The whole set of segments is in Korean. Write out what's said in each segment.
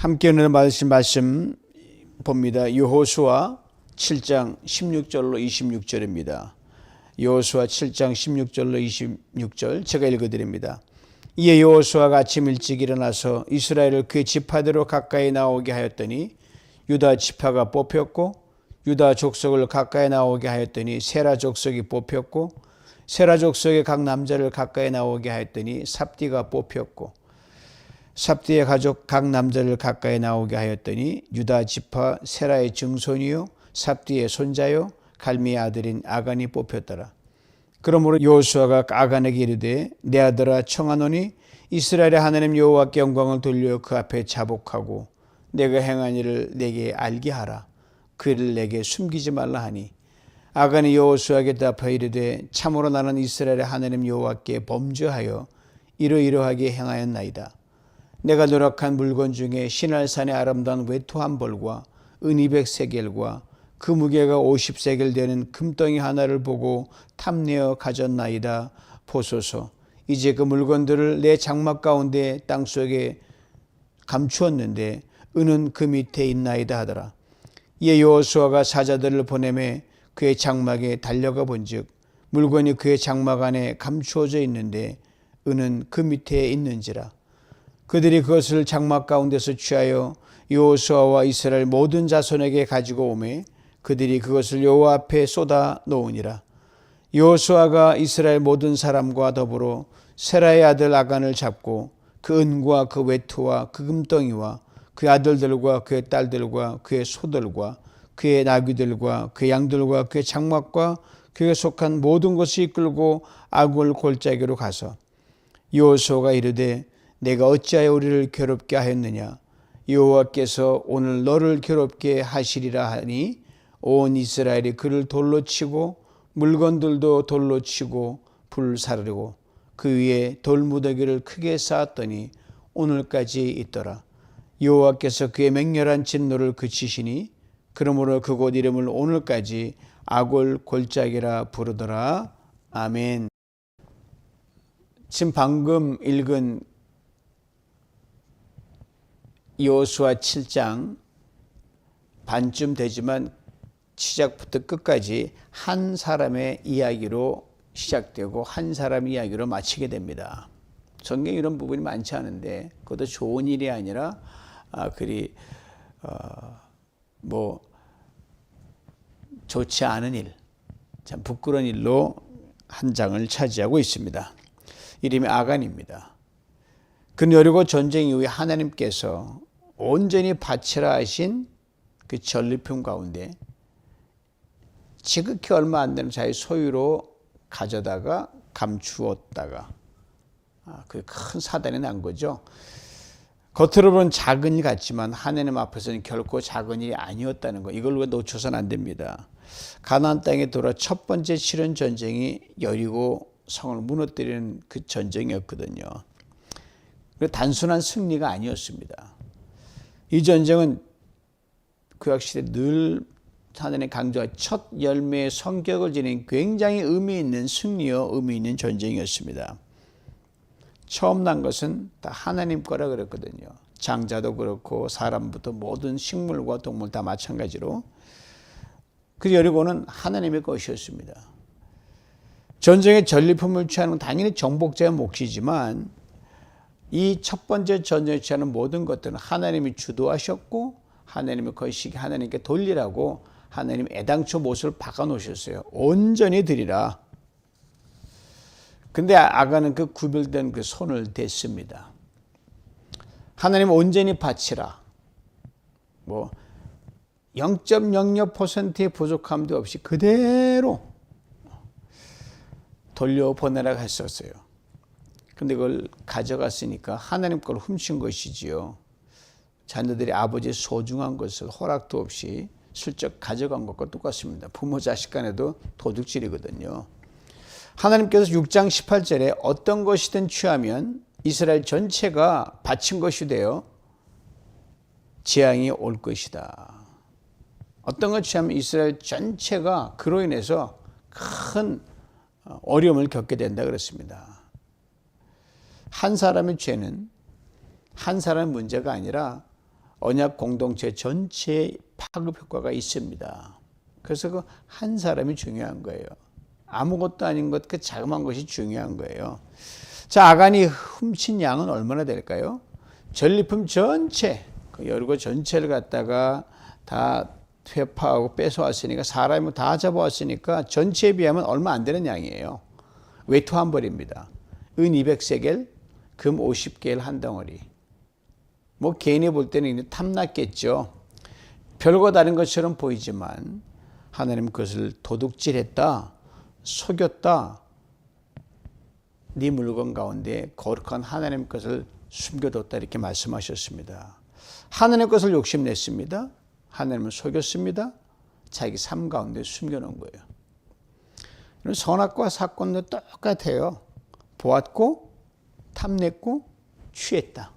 함께 오늘 받으신 말씀 봅니다. 여호수아 7장 16절로 26절입니다. 여호수아 7장 16절로 26절 제가 읽어드립니다. 이에 여호수아가 아침 일찍 일어나서 이스라엘을 그의 지파대로 가까이 나오게 하였더니 유다 지파가 뽑혔고 유다 족속을 가까이 나오게 하였더니 세라 족속이 뽑혔고 세라 족속의 각 남자를 가까이 나오게 하였더니 삽디가 뽑혔고 삽디의 가족 각 남자를 가까이 나오게 하였더니 유다 지파 세라의 증손이요 삽디의 손자요 갈미의 아들인 아간이 뽑혔더라. 그러므로 여호수아가 아간에게 이르되 내 아들아 청하노니 이스라엘의 하나님 여호와께 영광을 돌려 그 앞에 자복하고 내가 행한 일을 내게 알게 하라. 그 일을 내게 숨기지 말라 하니 아간이 여호수아에게 답하여 이르되 참으로 나는 이스라엘의 하나님 여호와께 범죄하여 이러이러하게 행하였나이다. 내가 노력한 물건 중에 시날산의 아름다운 외투 한 벌과 은 200세겔과 그 무게가 50세겔 되는 금덩이 하나를 보고 탐내어 가졌나이다. 보소서 이제 그 물건들을 내 장막 가운데 땅속에 감추었는데 은은 그 밑에 있나이다 하더라. 이에 여호수아가 사자들을 보내매 그의 장막에 달려가 본즉 물건이 그의 장막 안에 감추어져 있는데 은은 그 밑에 있는지라. 그들이 그것을 장막 가운데서 취하여 여호수아와 이스라엘 모든 자손에게 가지고 오매 그들이 그것을 여호와 앞에 쏟아 놓으니라. 여호수아가 이스라엘 모든 사람과 더불어 세라의 아들 아간을 잡고 그 은과 그 외투와 그 금덩이와 그의 아들들과 그의 딸들과 그의 소들과 그의 나귀들과 그의 양들과 그의 장막과 그에게 속한 모든 것을 이끌고 아굴 골짜기로 가서 여호수아가 이르되 내가 어찌하여 우리를 괴롭게 하였느냐. 여호와께서 오늘 너를 괴롭게 하시리라 하니 온 이스라엘이 그를 돌로 치고 물건들도 돌로 치고 불사르고 그 위에 돌무더기를 크게 쌓았더니 오늘까지 있더라. 여호와께서 그의 맹렬한 진노를 그치시니 그러므로 그곳 이름을 오늘까지 아골 골짜기라 부르더라. 아멘. 지금 방금 읽은 여호수아 7장 반쯤 되지만 시작부터 끝까지 한 사람의 이야기로 시작되고 한 사람의 이야기로 마치게 됩니다. 성경에 이런 부분이 많지 않은데 그것도 좋은 일이 아니라 좋지 않은 일, 참 부끄러운 일로 한 장을 차지하고 있습니다. 이름이 아간입니다. 그 여리고 전쟁 이후에 하나님께서 온전히 바치라 하신 그 전리품 가운데 지극히 얼마 안 되는 자의 소유로 가져다가 감추었다가 그 큰 사단이 난 거죠. 겉으로 보면 작은 일 같지만 하나님 앞에서는 결코 작은 일이 아니었다는 거, 이걸 우리가 놓쳐서는 안 됩니다. 가나안 땅에 돌아 첫 번째 치른 전쟁이 여리고 성을 무너뜨리는 그 전쟁이었거든요. 단순한 승리가 아니었습니다. 이 전쟁은 구약시대 늘 하나님의 강조한 첫 열매의 성격을 지닌 굉장히 의미 있는 승리요 의미 있는 전쟁이었습니다. 처음 난 것은 다 하나님 거라 그랬거든요. 장자도 그렇고 사람부터 모든 식물과 동물 다 마찬가지로. 그 여리고는 하나님의 것이었습니다. 전쟁의 전리품을 취하는 건 당연히 정복자의 몫이지만 이 첫 번째 전쟁에 취하는 모든 것들은 하나님이 주도하셨고 하나님의 것이기 하나님께 돌리라고 하나님 애당초 못을 박아놓으셨어요. 온전히 드리라. 근데 아간은 그 구별된 그 손을 댔습니다. 하나님 온전히 바치라. 0.00%의 부족함도 없이 그대로 돌려보내라고 했었어요. 근데 그걸 가져갔으니까 하나님 걸 훔친 것이지요. 자녀들이 아버지의 소중한 것을 허락도 없이 슬쩍 가져간 것과 똑같습니다. 부모 자식 간에도 도둑질이거든요. 하나님께서 6장 18절에 어떤 것이든 취하면 이스라엘 전체가 바친 것이 되어 재앙이 올 것이다. 어떤 것 취하면 이스라엘 전체가 그로 인해서 큰 어려움을 겪게 된다 그랬습니다. 한 사람의 죄는 한 사람의 문제가 아니라 언약 공동체 전체에 파급 효과가 있습니다. 그래서 그 한 사람이 중요한 거예요. 아무것도 아닌 것, 그 자그마한 것이 중요한 거예요. 자, 아간이 훔친 양은 얼마나 될까요? 전리품 전체, 그 여리고 전체를 갖다가 다 회파하고 뺏어왔으니까, 사람이 다 잡아왔으니까 전체에 비하면 얼마 안 되는 양이에요. 외투 한 벌입니다. 은 200세겔, 금 50개엘 한 덩어리. 뭐 개인이 볼 때는 탐났겠죠. 별거 다른 것처럼 보이지만 하나님 그것을 도둑질했다, 속였다, 네 물건 가운데 거룩한 하나님 것을 숨겨뒀다 이렇게 말씀하셨습니다. 하나님 것을 욕심냈습니다. 하나님은 속였습니다. 자기 삶 가운데 숨겨놓은 거예요. 선악과 사건도 똑같아요. 보았고 탐냈고 취했다.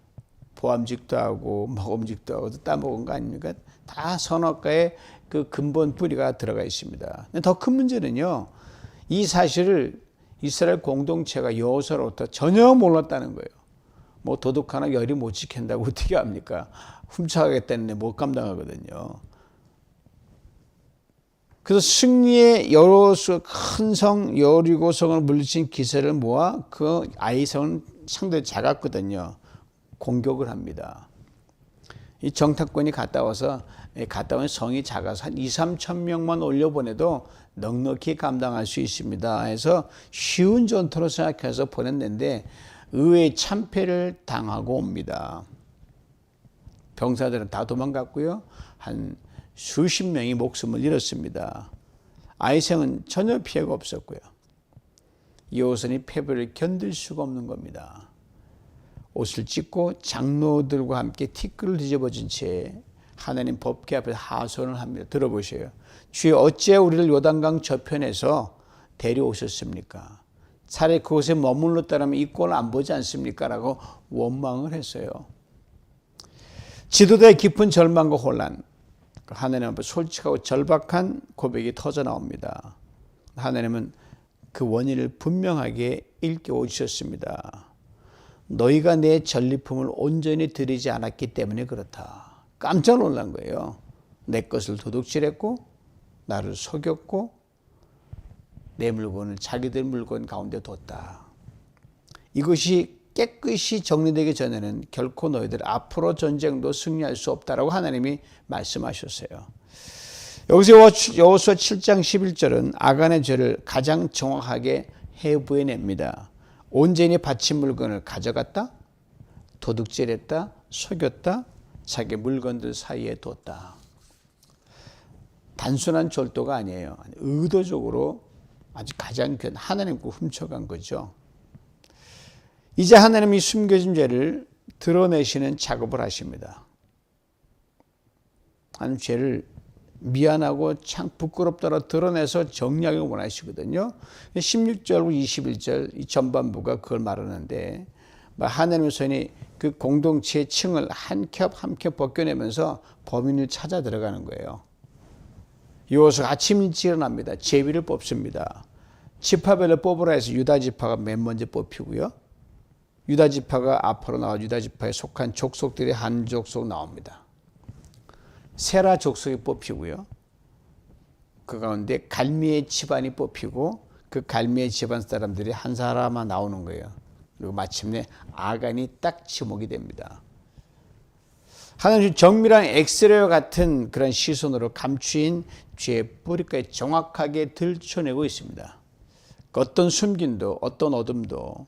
보암직도 하고 먹음직도 하고 따먹은 거 아닙니까? 다 선악과의 그 근본 뿌리가 들어가 있습니다. 더 큰 문제는요, 이 사실을 이스라엘 공동체가 여호수아로부터 전혀 몰랐다는 거예요. 뭐 도둑 하나 열이 못 지킨다고 어떻게 합니까? 훔쳐가겠다는데 못 감당하거든요. 그래서 승리의 여호수 큰 성 여리고성을 물리친 기세를 모아 그 아이성은 상당히 작았거든요. 공격을 합니다. 이 정탐꾼이 갔다 와서 갔다 온 성이 작아서 한 2, 3천 명만 올려보내도 넉넉히 감당할 수 있습니다. 해서 쉬운 전투로 생각해서 보냈는데 의외의 참패를 당하고 옵니다. 병사들은 다 도망갔고요. 한 수십 명이 목숨을 잃었습니다. 아이생은 전혀 피해가 없었고요. 여호수아는 패배를 견딜 수가 없는 겁니다. 옷을 찢고 장로들과 함께 티끌을 뒤집어진 채 하나님 법궤 앞에 하소연을 합니다. 들어보세요. 주여 어찌 우리를 요단강 저편에서 데려오셨습니까? 차라리 그곳에 머물렀다면 이 꼴을 안 보지 않습니까? 라고 원망을 했어요. 지도자의 깊은 절망과 혼란, 하나님 앞에 솔직하고 절박한 고백이 터져 나옵니다. 하나님은 그 원인을 분명하게 일깨워 주셨습니다. 너희가 내 전리품을 온전히 드리지 않았기 때문에 그렇다. 깜짝 놀란 거예요. 내 것을 도둑질했고 나를 속였고 내 물건을 자기들 물건 가운데 뒀다. 이것이 깨끗이 정리되기 전에는 결코 너희들 앞으로 전쟁도 승리할 수 없다라고 하나님이 말씀하셨어요. 여기서 여호수아 7장 11절은 아간의 죄를 가장 정확하게 해부해냅니다. 온전히 바친 물건을 가져갔다, 도둑질했다, 속였다, 자기 물건들 사이에 뒀다. 단순한 절도가 아니에요. 의도적으로 아주 가장 귀한 하나님 거 훔쳐간 거죠. 이제 하나님이 숨겨진 죄를 드러내시는 작업을 하십니다. 하나님 죄를 미안하고 참 부끄럽다고 드러내서 정리하기 원하시거든요. 16절과 21절 이 전반부가 그걸 말하는데 하나님의 손이 그 공동체의 층을 한 겹 한 겹 벗겨내면서 범인을 찾아 들어가는 거예요. 여호수아가 아침 일찍 일어납니다. 제비를 뽑습니다. 지파별을 뽑으라 해서 유다 지파가 맨 먼저 뽑히고요. 유다 지파가 앞으로 나와 유다 지파에 속한 족속들이 한 족속 나옵니다. 세라 족속이 뽑히고요. 그 가운데 갈미의 집안이 뽑히고 그 갈미의 집안 사람들이 한 사람만 나오는 거예요. 그리고 마침내 아간이 딱 지목이 됩니다. 하나님 정밀한 엑스레이와 같은 그런 시선으로 감추인 죄의 뿌리까지 정확하게 들춰내고 있습니다. 어떤 숨김도 어떤 어둠도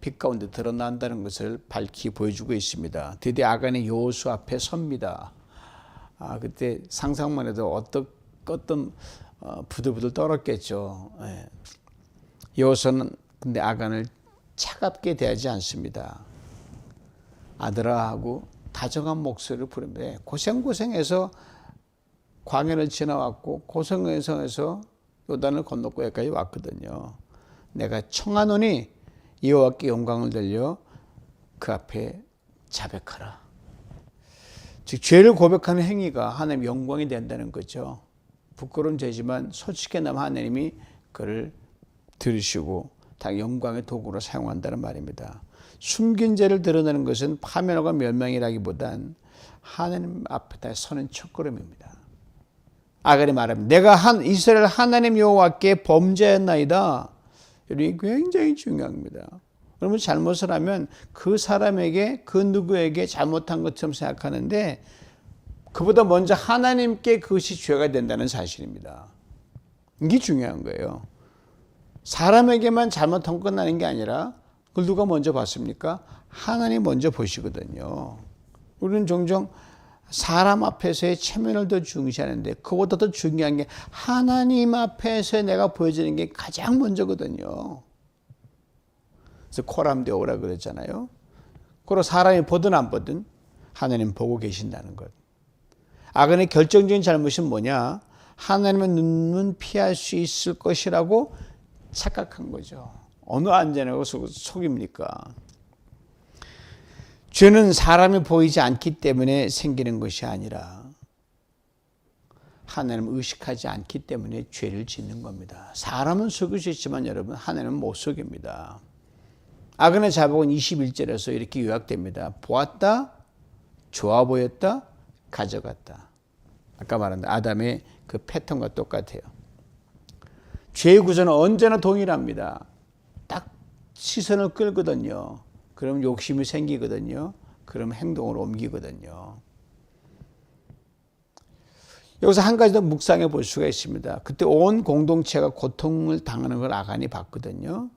빛 가운데 드러난다는 것을 밝히 보여주고 있습니다. 드디어 아간이 여호수아 앞에 섭니다. 그때 상상만 해도 어떤 부들부들 떨었겠죠. 여호수아는 근데 아간을 차갑게 대하지 않습니다. 아들아 하고 다정한 목소리를 부르는데 고생해서 광야를 지나왔고 고생해서 요단을 건넜고 여기까지 왔거든요. 내가 청하노니 여호와께 영광을 돌려 그 앞에 자백하라. 즉 죄를 고백하는 행위가 하나님 영광이 된다는 거죠. 부끄러운 죄지만 솔직해나면 하나님이 그를 들으시고 다 영광의 도구로 사용한다는 말입니다. 숨긴 죄를 드러내는 것은 파멸과 멸망이라기보단 하나님 앞에다 서는 첫걸음입니다. 아간이 말합니다. 내가 이스라엘 하나님 여호와께 범죄했나이다. 이게 굉장히 중요합니다. 여러분 잘못을 하면 그 사람에게 그 누구에게 잘못한 것처럼 생각하는데 그보다 먼저 하나님께 그것이 죄가 된다는 사실입니다. 이게 중요한 거예요. 사람에게만 잘못하면 끝나는 게 아니라 그걸 누가 먼저 봤습니까? 하나님 먼저 보시거든요. 우리는 종종 사람 앞에서의 체면을 더 중시하는데 그보다 더 중요한 게 하나님 앞에서 내가 보여지는 게 가장 먼저거든요. 그래서 코람데 오라 그랬잖아요. 그리고 사람이 보든 안 보든 하나님 보고 계신다는 것. 아간의 결정적인 잘못은 뭐냐? 하나님의 눈은 피할 수 있을 것이라고 착각한 거죠. 어느 안전하고 속입니까? 죄는 사람이 보이지 않기 때문에 생기는 것이 아니라 하나님을 의식하지 않기 때문에 죄를 짓는 겁니다. 사람은 속일 수 있지만 여러분 하나님은 못 속입니다. 아간의 자복은 21절에서 이렇게 요약됩니다. 보았다, 좋아 보였다, 가져갔다. 아까 말한 아담의 그 패턴과 똑같아요. 죄의 구조는 언제나 동일합니다. 딱 시선을 끌거든요. 그럼 욕심이 생기거든요. 그럼 행동으로 옮기거든요. 여기서 한 가지 더 묵상해 볼 수가 있습니다. 그때 온 공동체가 고통을 당하는 걸 아간이 봤거든요.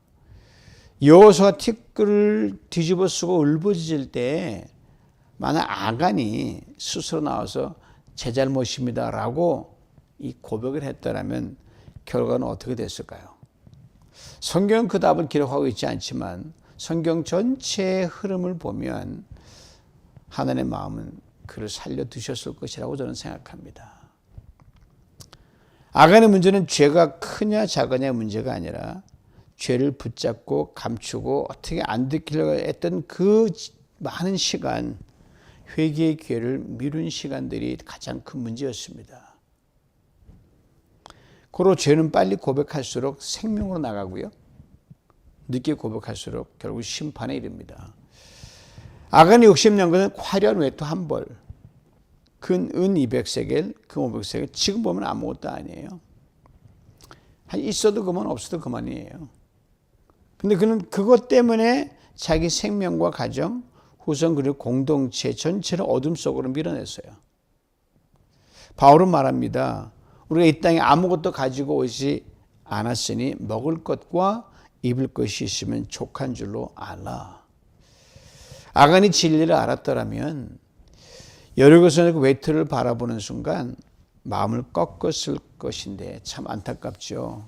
여호수아가 티끌을 뒤집어 쓰고 울부짖을 때 만약 아간이 스스로 나와서 제 잘못입니다라고 이 고백을 했더라면 결과는 어떻게 됐을까요? 성경은 그 답을 기록하고 있지 않지만 성경 전체의 흐름을 보면 하나님의 마음은 그를 살려두셨을 것이라고 저는 생각합니다. 아간의 문제는 죄가 크냐 작으냐의 문제가 아니라 죄를 붙잡고 감추고 어떻게 안 들키려고 했던 그 많은 시간, 회개의 기회를 미룬 시간들이 가장 큰 문제였습니다. 고로 죄는 빨리 고백할수록 생명으로 나가고요. 늦게 고백할수록 결국 심판에 이릅니다. 아간이 욕심낸 것은 화려한 외투 한 벌, 은 200세겔, 금 500세겔. 지금 보면 아무것도 아니에요. 있어도 그만 없어도 그만이에요. 근데 그는 그것 때문에 자기 생명과 가정, 후손 그리고 공동체 전체를 어둠 속으로 밀어냈어요. 바울은 말합니다. 우리가 이 땅에 아무것도 가지고 오지 않았으니 먹을 것과 입을 것이 있으면 족한 줄로 알아. 아간이 진리를 알았더라면 여리고성의 그 외투를 바라보는 순간 마음을 꺾었을 것인데 참 안타깝죠.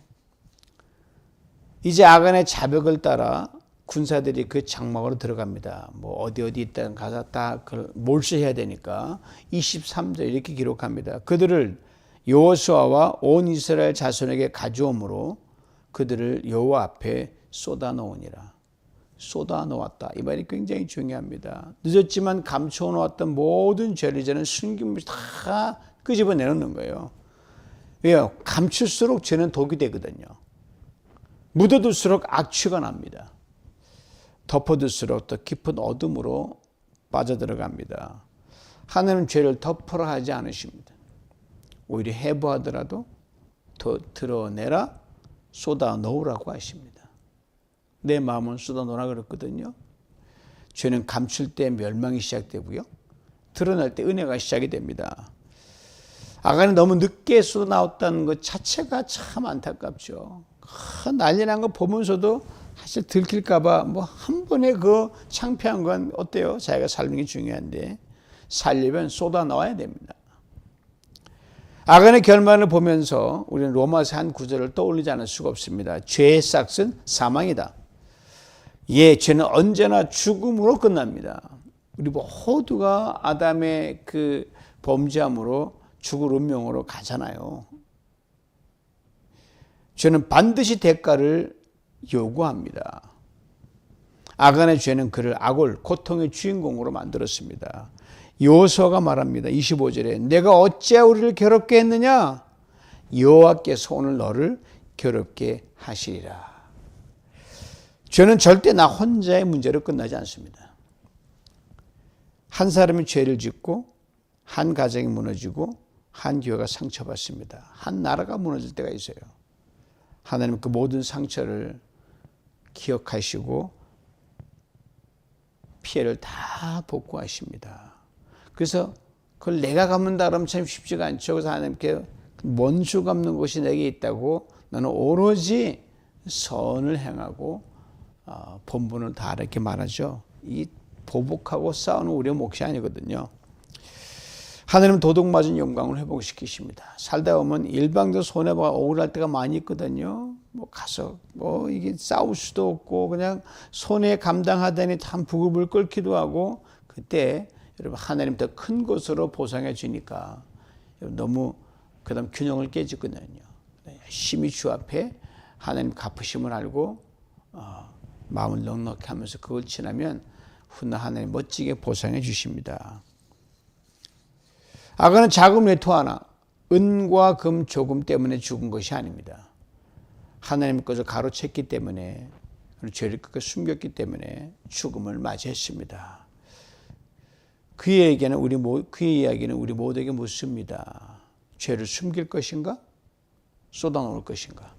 이제 아간의 자벽을 따라 군사들이 그 장막으로 들어갑니다. 뭐 어디 있다가 가서 다 그걸 몰수해야 되니까 23절 이렇게 기록합니다. 그들을 여호수아와 온 이스라엘 자손에게 가져오므로 그들을 여호와 앞에 쏟아놓으니라. 쏟아놓았다. 이 말이 굉장히 중요합니다. 늦었지만 감춰놓았던 모든 죄를 이제는 숨김없이 다 끄집어내놓는 거예요. 왜요? 감출수록 죄는 독이 되거든요. 묻어둘수록 악취가 납니다. 덮어둘수록 더 깊은 어둠으로 빠져들어갑니다. 하나님은 죄를 덮으라 하지 않으십니다. 오히려 해부하더라도 더 드러내라, 쏟아 넣으라고 하십니다. 내 마음은 쏟아 놓으라 그랬거든요. 죄는 감출 때 멸망이 시작되고요. 드러날 때 은혜가 시작이 됩니다. 아간이 너무 늦게 쏟아 나왔다는 것 자체가 참 안타깝죠. 난리 난 거 보면서도 사실 들킬까봐 뭐 한 번에 그 창피한 건 어때요? 자기가 살는 게 중요한데 살려면 쏟아 넣어야 됩니다. 아간의 결말을 보면서 우리는 로마서 한 구절을 떠올리지 않을 수가 없습니다. 죄의 싹은 사망이다. 예, 죄는 언제나 죽음으로 끝납니다. 우리 모두가 아담의 그 범죄함으로 죽을 운명으로 가잖아요. 죄는 반드시 대가를 요구합니다. 아간의 죄는 그를 악을, 고통의 주인공으로 만들었습니다. 여호수아가 말합니다. 25절에 내가 어찌하여 우리를 괴롭게 했느냐? 여호와께서 오늘 너를 괴롭게 하시리라. 죄는 절대 나 혼자의 문제로 끝나지 않습니다. 한 사람이 죄를 짓고 한 가정이 무너지고 한 교회가 상처받습니다. 한 나라가 무너질 때가 있어요. 하나님은 그 모든 상처를 기억하시고 피해를 다 복구하십니다. 그래서 그걸 내가 갚는다 그러면 참 쉽지가 않죠. 그래서 하나님께 원수 갚는 것이 내게 있다고 너는 오로지 선을 행하고 본분을 다 이렇게 말하죠. 이 보복하고 싸우는 우리의 몫이 아니거든요. 하나님은 도둑맞은 영광을 회복시키십니다. 살다 보면 일방적으로 손해보고 억울할 때가 많이 있거든요. 가서 이게 싸울 수도 없고 그냥 손해 감당하다니 참 부글부글 끓기도 하고, 그때 여러분 하나님 더 큰 것으로 보상해 주니까 너무 그다음 균형을 깨지거든요. 열심히 주 앞에 하나님 갚으심을 알고 마음을 넉넉히 하면서 그걸 지나면 훗날 하나님 멋지게 보상해 주십니다. 아간은 자금 외투 하나, 은과 금 조금 때문에 죽은 것이 아닙니다. 하나님 것을 가로챘기 때문에, 죄를 끝까지 숨겼기 때문에 죽음을 맞이했습니다. 그의 이야기는 우리 모두에게 묻습니다. 죄를 숨길 것인가? 쏟아놓을 것인가?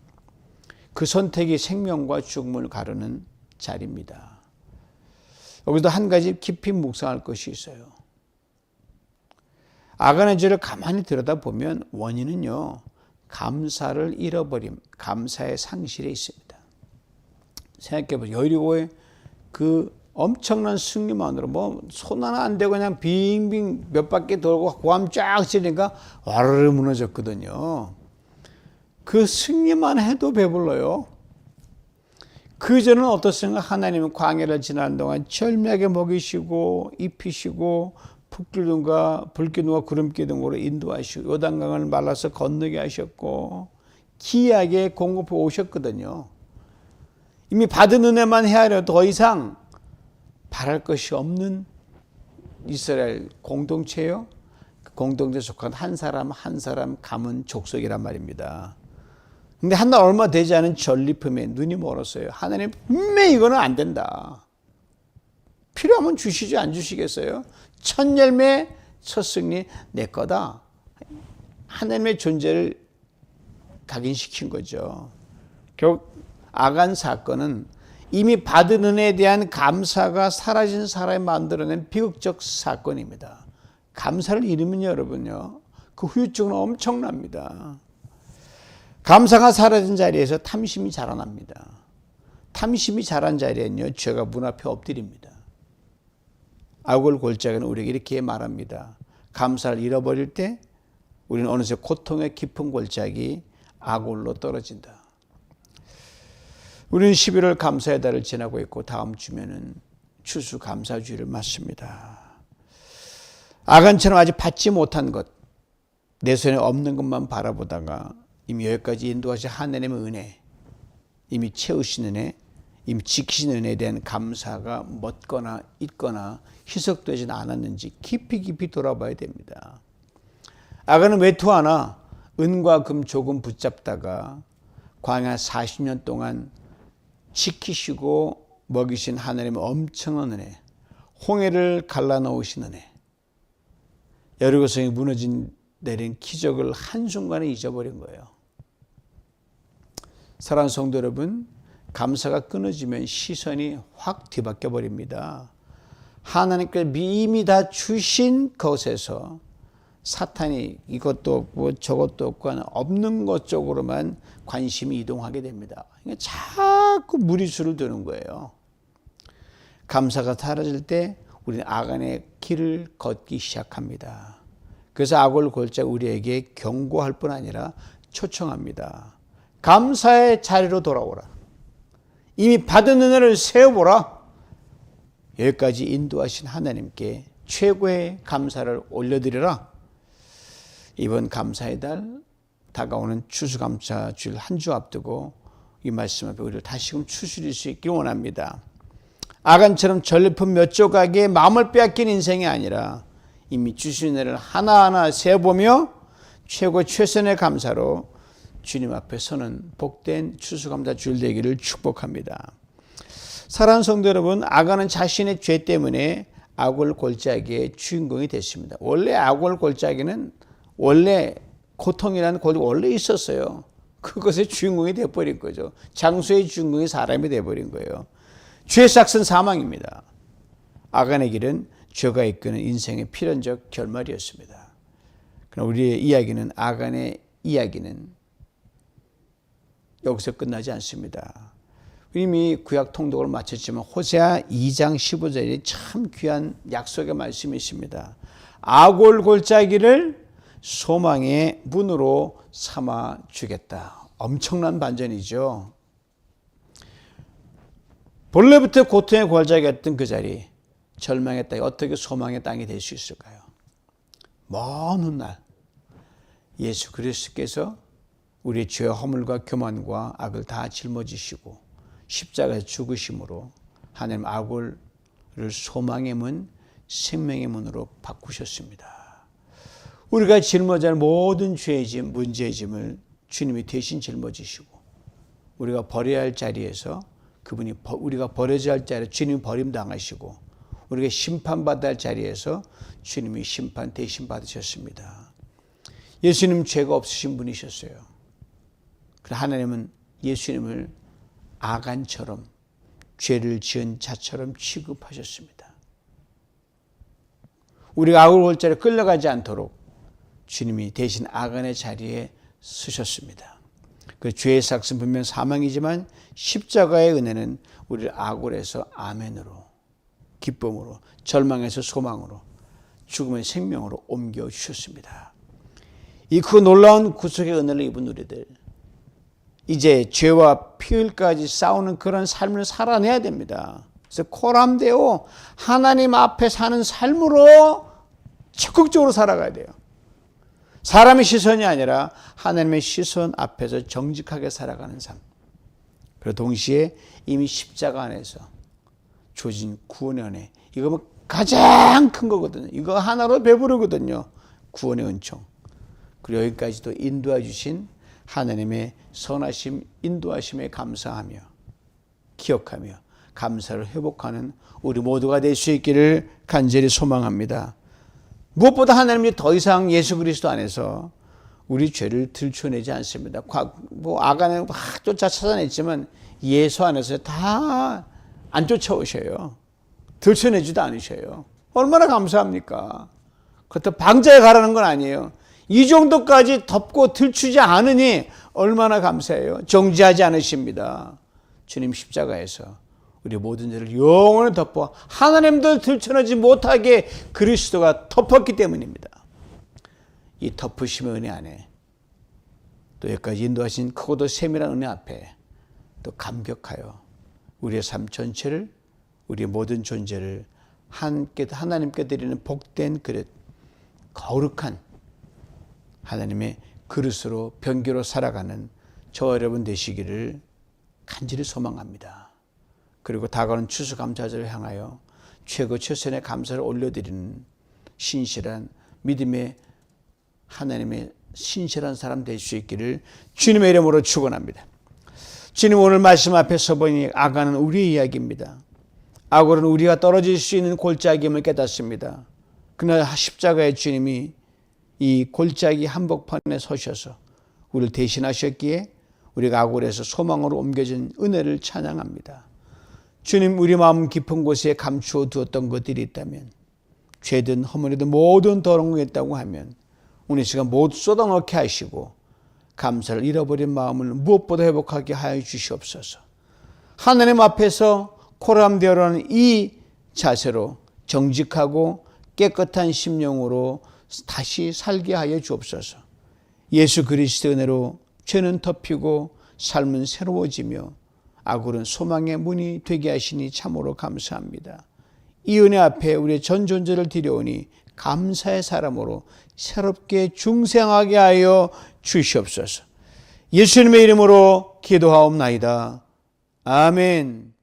그 선택이 생명과 죽음을 가르는 자리입니다. 여기서 한 가지 깊이 묵상할 것이 있어요. 아간의 죄를 가만히 들여다보면 원인은요, 감사를 잃어버림, 감사의 상실에 있습니다. 생각해보세요. 여리고의 그 엄청난 승리만으로 손 하나 안 대고 그냥 빙빙 몇 바퀴 돌고 고함 쫙 지르니까 와르르 무너졌거든요. 그 승리만 해도 배불러요. 그 전은 어떻습니까? 하나님은 광야를 지나는 동안 절묘하게 먹이시고 입히시고 북기둥과 불기둥과 구름기둥으로 인도하시고 요단강을 말라서 건너게 하셨고 기이하게 공급해 오셨거든요. 이미 받은 은혜만 헤아려 더 이상 바랄 것이 없는 이스라엘 공동체요. 그 공동체에 속한 한 사람 한 사람 가문 족속이란 말입니다. 근데 한 날 얼마 되지 않은 전리품에 눈이 멀었어요. 하나님 분명히 이거는 안 된다. 필요하면 주시지 안 주시겠어요? 첫 열매 첫 승리 내 거다. 하나님의 존재를 각인시킨 거죠. 결국 아간 사건은 이미 받은 은혜에 대한 감사가 사라진 사람이 만들어낸 비극적 사건입니다. 감사를 잃으면 여러분요, 그 후유증은 엄청납니다. 감사가 사라진 자리에서 탐심이 자라납니다. 탐심이 자란 자리에는요, 죄가 문 앞에 엎드립니다. 악을 골짜기는 우리에게 이렇게 말합니다. 감사를 잃어버릴 때 우리는 어느새 고통의 깊은 골짜기 악올로 떨어진다. 우리는 11월 감사의 달을 지나고 있고 다음 주면은 추수감사주의를 맞습니다. 아간처럼 아직 받지 못한 것, 내 손에 없는 것만 바라보다가 이미 여기까지 인도하신 하나님의 은혜, 이미 채우신 은혜, 이미 지키신 은혜에 대한 감사가 멎거나 있거나 희석되지는 않았는지 깊이 돌아봐야 됩니다. 아간은 외투 하나, 은과 금 조금 붙잡다가 광야 40년 동안 지키시고 먹이신 하나님의 엄청난 은혜, 홍해를 갈라놓으신 은혜, 여리고성이 무너진 내린 기적을 한순간에 잊어버린 거예요. 사랑하는 성도 여러분, 감사가 끊어지면 시선이 확 뒤바뀌어 버립니다. 하나님께 이미 다 주신 것에서 사탄이 이것도 없고 저것도 없고 하는 없는 것 쪽으로만 관심이 이동하게 됩니다. 그러니까 자꾸 무리수를 두는 거예요. 감사가 사라질 때 우리는 아간의 길을 걷기 시작합니다. 그래서 악을 골짜 우리에게 경고할 뿐 아니라 초청합니다. 감사의 자리로 돌아오라. 이미 받은 은혜를 세워보라. 여기까지 인도하신 하나님께 최고의 감사를 올려드리라. 이번 감사의 달 다가오는 추수감사주일 한 주 앞두고 이 말씀 앞에 우리를 다시금 추스릴 수 있길 원합니다. 아간처럼 전리품 몇 조각에 마음을 빼앗긴 인생이 아니라 이미 주신 은혜를 하나하나 세어보며 최선의 감사로 주님 앞에 서는 복된 추수감사주일 되기를 축복합니다. 사랑하는 성도 여러분, 아간은 자신의 죄 때문에 아골 골짜기의 주인공이 됐습니다. 원래 아골 골짜기는 원래 고통이라는 곳이 원래 있었어요. 그것의 주인공이 돼버린 거죠. 장소의 주인공이 사람이 돼버린 거예요. 죄의 삭은 사망입니다. 아간의 길은 죄가 이끄는 인생의 필연적 결말이었습니다. 그러나 우리의 이야기는, 아간의 이야기는 여기서 끝나지 않습니다. 이미 구약 통독을 마쳤지만 호세아 2장 15절이 참 귀한 약속의 말씀이 있습니다. 아골 골짜기를 소망의 문으로 삼아 주겠다. 엄청난 반전이죠. 본래부터 고통의 골짜기였던 그 자리, 절망의 땅이 어떻게 소망의 땅이 될 수 있을까요? 먼 훗날 예수 그리스도께서 우리의 죄와 허물과 교만과 악을 다 짊어지시고 십자가에 죽으심으로 하나님 아골을 소망의 문, 생명의 문으로 바꾸셨습니다. 우리가 짊어져야 할 모든 죄의 짐, 문제의 짐을 주님이 대신 짊어지시고 우리가 버려야 할 자리에서 그분이 우리가 버려져야 할 자리에 주님이 버림당하시고 우리가 심판받아야 할 자리에서 주님이 심판 대신 받으셨습니다. 예수님 죄가 없으신 분이셨어요. 그러나 하나님은 예수님을 아간처럼 죄를 지은 자처럼 취급하셨습니다. 우리가 아골 골짜기에 끌려가지 않도록 주님이 대신 아간의 자리에 서셨습니다. 그 죄의 삭은 분명 사망이지만 십자가의 은혜는 우리를 아골에서 아멘으로, 기쁨으로, 절망에서 소망으로, 죽음의 생명으로 옮겨주셨습니다. 이 그 놀라운 구속의 은혜를 입은 우리들, 이제 죄와 피흘까지 싸우는 그런 삶을 살아내야 됩니다. 그래서 코람데오 하나님 앞에 사는 삶으로 적극적으로 살아가야 돼요. 사람의 시선이 아니라 하나님의 시선 앞에서 정직하게 살아가는 삶. 그리고 동시에 이미 십자가 안에서 주어진 구원의 은혜. 이거 가장 큰 거거든요. 이거 하나로 배부르거든요. 구원의 은총. 그리고 여기까지도 인도해 주신 하나님의 선하심, 인도하심에 감사하며 기억하며 감사를 회복하는 우리 모두가 될 수 있기를 간절히 소망합니다. 무엇보다 하나님이 더 이상 예수 그리스도 안에서 우리 죄를 들춰내지 않습니다. 아간은 막 찾아냈지만 예수 안에서 다 안 쫓아오셔요. 들춰내지도 않으셔요. 얼마나 감사합니까? 그렇다고 방자에 가라는 건 아니에요. 이 정도까지 덮고 들추지 않으니 얼마나 감사해요. 정지하지 않으십니다. 주님 십자가에서 우리 모든 죄를 영원히 덮어 하나님도 들춰내지 못하게 그리스도가 덮었기 때문입니다. 이 덮으심의 은혜 안에 또 여기까지 인도하신 크고도 세밀한 은혜 앞에 또 감격하여 우리의 삶 전체를, 우리의 모든 존재를 하나님께 드리는 복된 그릇, 거룩한 하나님의 그릇으로 변기로 살아가는 저와 여러분 되시기를 간절히 소망합니다. 그리고 다가오는 추수감사절을 향하여 최고 최선의 감사를 올려드리는 신실한 믿음의 하나님의 신실한 사람 될 수 있기를 주님의 이름으로 축원합니다. 주님, 오늘 말씀 앞에 서보니 아간은 우리의 이야기입니다. 아골은 우리가 떨어질 수 있는 골짜기임을 깨닫습니다. 그날 십자가의 주님이 이 골짜기 한복판에 서셔서 우리를 대신하셨기에 우리가 아골에서 소망으로 옮겨진 은혜를 찬양합니다. 주님, 우리 마음 깊은 곳에 감추어 두었던 것들이 있다면, 죄든 허물이든 모든 더러운 게 있다고 하면 오늘 시간 모두 쏟아넣게 하시고 감사를 잃어버린 마음을 무엇보다 회복하게 하여 주시옵소서. 하나님 앞에서 코람되어라는 이 자세로 정직하고 깨끗한 심령으로 다시 살게 하여 주옵소서. 예수 그리스도의 은혜로 죄는 덮이고 삶은 새로워지며 아굴은 소망의 문이 되게 하시니 참으로 감사합니다. 이 은혜 앞에 우리의 전 존재를 드려오니 감사의 사람으로 새롭게 중생하게 하여 주시옵소서. 예수님의 이름으로 기도하옵나이다. 아멘.